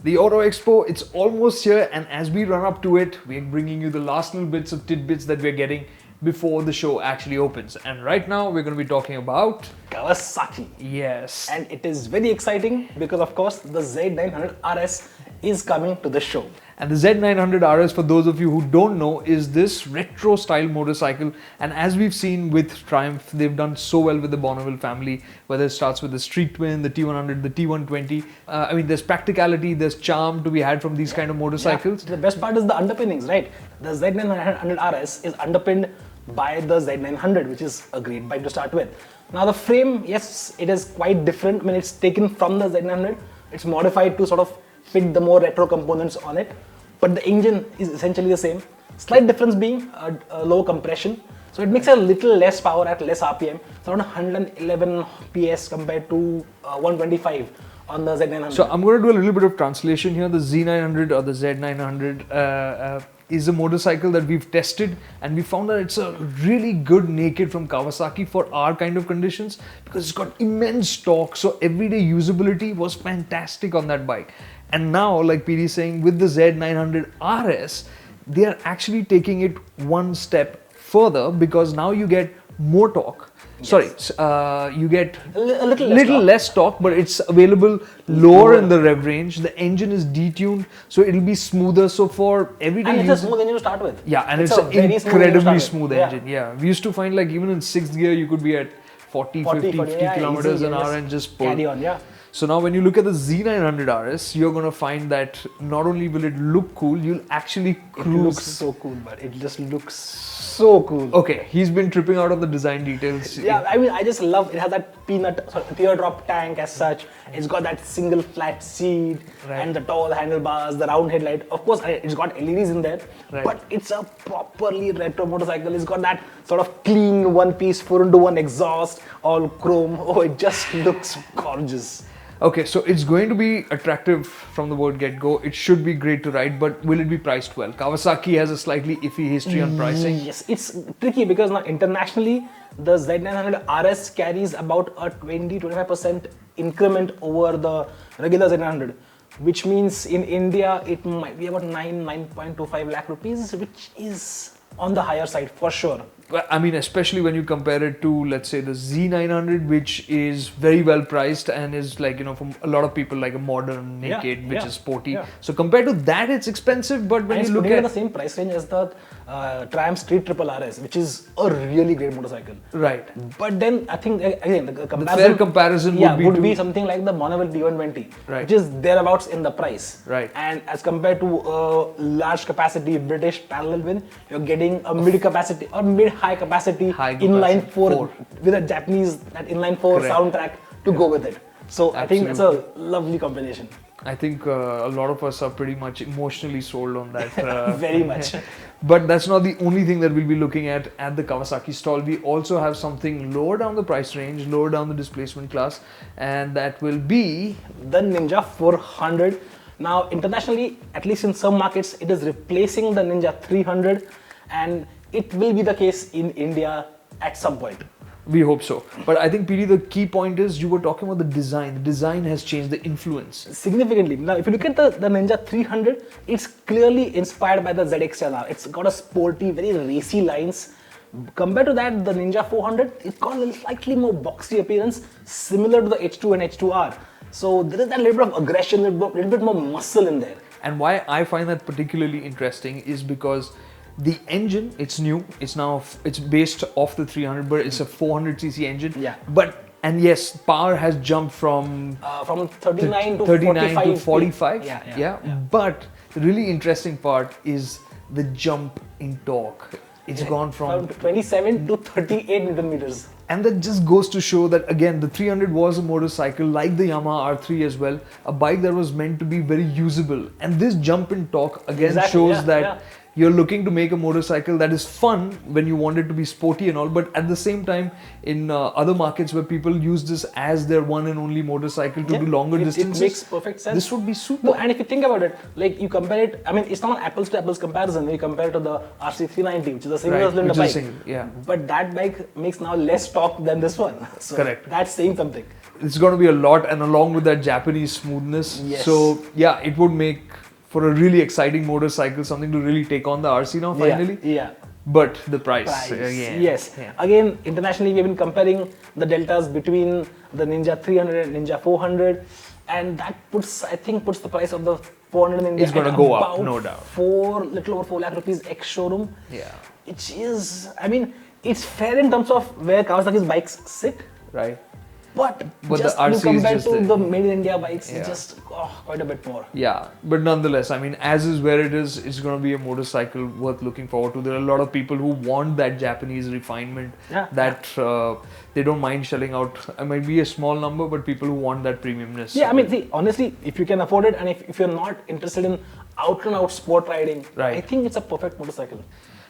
The Auto Expo, it's almost here, and as we run up to it, we're bringing you the last little bits of tidbits that we're getting before the show actually opens. And right now, we're going to be talking about Kawasaki. Yes. And it is very exciting because, of course, the Z900 RS is coming to the show. And the Z900 RS, for those of you who don't know, is this retro style motorcycle. And as we've seen with Triumph, they've done so well with the Bonneville family, whether it starts with the Street Twin, the T100, the T120. I mean, there's practicality, there's charm to be had from these kind of motorcycles. Yeah. The best part is the underpinnings, right? The Z900 RS is underpinned by the Z900, which is a great bike to start with. Now the frame, yes, it is quite different when it's taken from the Z900. It's modified to sort of fit the more retro components on it, but the engine is essentially the same. Slight difference being a low compression, so it makes a little less power at less RPM. It's around 111 PS compared to 125 on the Z900. So I'm going to do a little bit of translation here. The Z900 or the Z900 is a motorcycle that we've tested, and we found that it's a really good naked from Kawasaki for our kind of conditions because it's got immense torque, so everyday usability was fantastic on that bike. And now, like PD is saying, with the Z900 RS, they are actually taking it one step further because now you get more torque. Yes. Sorry, you get a little less torque, but it's available lower in the rev range. The engine is detuned, so it'll be smoother. So for everyday and it's use, a smooth engine to start with. Yeah, and it's an incredibly smooth engine. Yeah, we used to find like even in 6th gear, you could be at 40 50 kilometers an hour and just pull. Carry on, yeah. So now when you look at the Z900 RS, you're going to find that not only will it look cool, you'll actually cruise. It looks so cool, but it just looks so cool. Okay, he's been tripping out on the design details. Yeah, I mean, I just love it. Has that teardrop tank as such. It's got that single flat seat and the tall handlebars, the round headlight. Of course, it's got LEDs in there, but it's a properly retro motorcycle. It's got that sort of clean one-piece 4x1 exhaust, all chrome. Oh, it just looks gorgeous. Okay, so it's going to be attractive from the word get-go. It should be great to ride, but will it be priced well? Kawasaki has a slightly iffy history on pricing. Yes, it's tricky because now internationally, the Z900 RS carries about a 20-25% increment over the regular Z900, which means in India, it might be about 9.25 lakh rupees, which is on the higher side for sure. I mean, especially when you compare it to, let's say, the Z900, which is very well priced and is like, you know, from a lot of people like a modern naked, which is sporty. Yeah. So compared to that, it's expensive. But when you look at the same price range as the Triumph Street Triple RS, which is a really great motorcycle. Right. But then I think again the fair comparison would be something like the Bonneville T120, which is thereabouts in the price. Right. And as compared to large capacity British parallel wheel, you're getting a mid capacity or mid high capacity inline 4 with a Japanese inline 4 soundtrack to go with it. So I think it's a lovely combination. I think a lot of us are pretty much emotionally sold on that. Very much. But that's not the only thing that we'll be looking at the Kawasaki stall. We also have something lower down the price range, lower down the displacement class, and that will be the Ninja 400. Now internationally, at least in some markets, it is replacing the Ninja 300, and it will be the case in India at some point. We hope so. But I think, PD, the key point is you were talking about the design. The design has changed, the influence. Significantly. Now, if you look at the Ninja 300, it's clearly inspired by the ZXLR. It's got a sporty, very racy lines. Compared to that, the Ninja 400, it's got a slightly more boxy appearance, similar to the H2 and H2R. So there is that little bit of aggression, a little bit more muscle in there. And why I find that particularly interesting is because the engine, it's new. It's based off the 300, but it's a 400cc engine. Yeah. And yes, power has jumped from 39 to 45. Yeah. But the really interesting part is the jump in torque. It's gone from 27 to 38 Newton meters. And that just goes to show that, again, the 300 was a motorcycle like the Yamaha R3 as well, a bike that was meant to be very usable. And this jump in torque again shows that you're looking to make a motorcycle that is fun when you want it to be sporty and all, but at the same time, in other markets where people use this as their one and only motorcycle to do longer distances, it makes perfect sense. This would be super. No, and if you think about it, like you compare it, I mean, it's not an apples to apples comparison when you compare it to the RC390, which is a single cylinder bike. But that bike makes now less torque than this one. So correct. That's saying something. It's going to be a lot, and along with that Japanese smoothness. Yes. So yeah, it would make for a really exciting motorcycle, something to really take on the RC now finally. Yeah. But the price. Again. Yes. Yeah. Again, internationally we've been comparing the deltas between the Ninja 300 and Ninja 400, and that puts the price of the 400 Ninja. It's going to go up, no doubt. Little over 4 lakh rupees ex showroom. Yeah. Which is, I mean, it's fair in terms of where Kawasaki's bikes sit. Right. But just the RC compared to the made in India bikes, it's just quite a bit more. Yeah, but nonetheless, I mean, as is where it is, it's going to be a motorcycle worth looking forward to. There are a lot of people who want that Japanese refinement, that they don't mind shelling out. It might be a small number, but people who want that premiumness. Yeah, I mean, see, honestly, if you can afford it, and if you're not interested in out and out sport riding, I think it's a perfect motorcycle.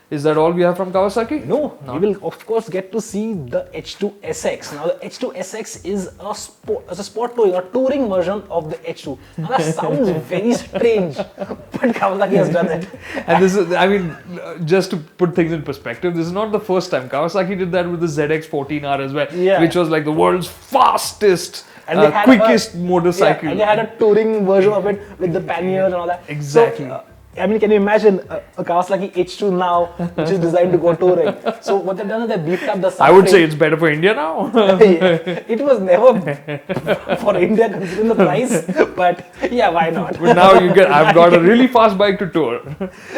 Is that all we have from Kawasaki? No, we will of course get to see the H2 SX. Now the H2 SX is a sport touring, a touring version of the H2. Now that sounds very strange, but Kawasaki has done it. And this is, I mean, just to put things in perspective, this is not the first time. Kawasaki did that with the ZX14R as well, which was like the world's fastest and quickest motorcycle. Yeah, and they had a touring version of it with the panniers and all that. Exactly. So, I mean, can you imagine a Kawasaki H2 now, which is designed to go touring? So what they've done is they beefed up the subframe. I would say it's better for India now. It was never for India considering the price, but yeah, why not? But now I've got a really fast bike to tour.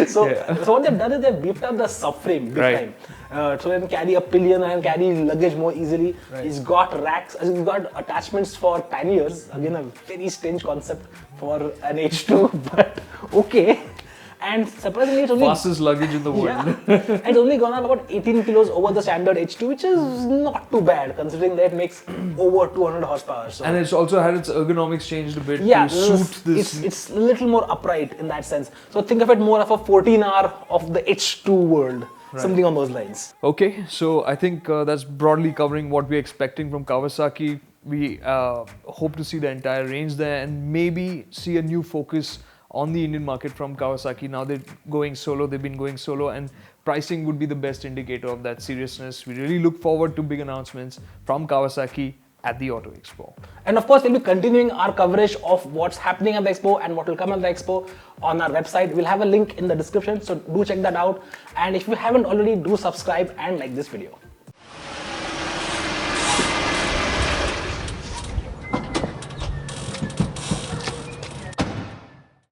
So what they've done is they've beefed up the subframe big time. So they can carry a pillion and carry luggage more easily. It's got racks, it's got attachments for panniers. Again, a very strange concept for an H2, but okay. And surprisingly, it's only fastest luggage in the world. It's only gone up about 18 kilos over the standard H2, which is not too bad considering that it makes over 200 horsepower. So. And it's also had its ergonomics changed a bit to suit this. It's a little more upright in that sense. So think of it more of a 14R of the H2 world. Something on those lines. Okay, so I think that's broadly covering what we're expecting from Kawasaki. We hope to see the entire range there and maybe see a new focus on the Indian market from Kawasaki. Now they're going solo, they've been going solo, and pricing would be the best indicator of that seriousness. We really look forward to big announcements from Kawasaki at the Auto Expo. And of course, we'll be continuing our coverage of what's happening at the Expo and what will come at the Expo on our website. We'll have a link in the description, so do check that out. And if you haven't already, do subscribe and like this video.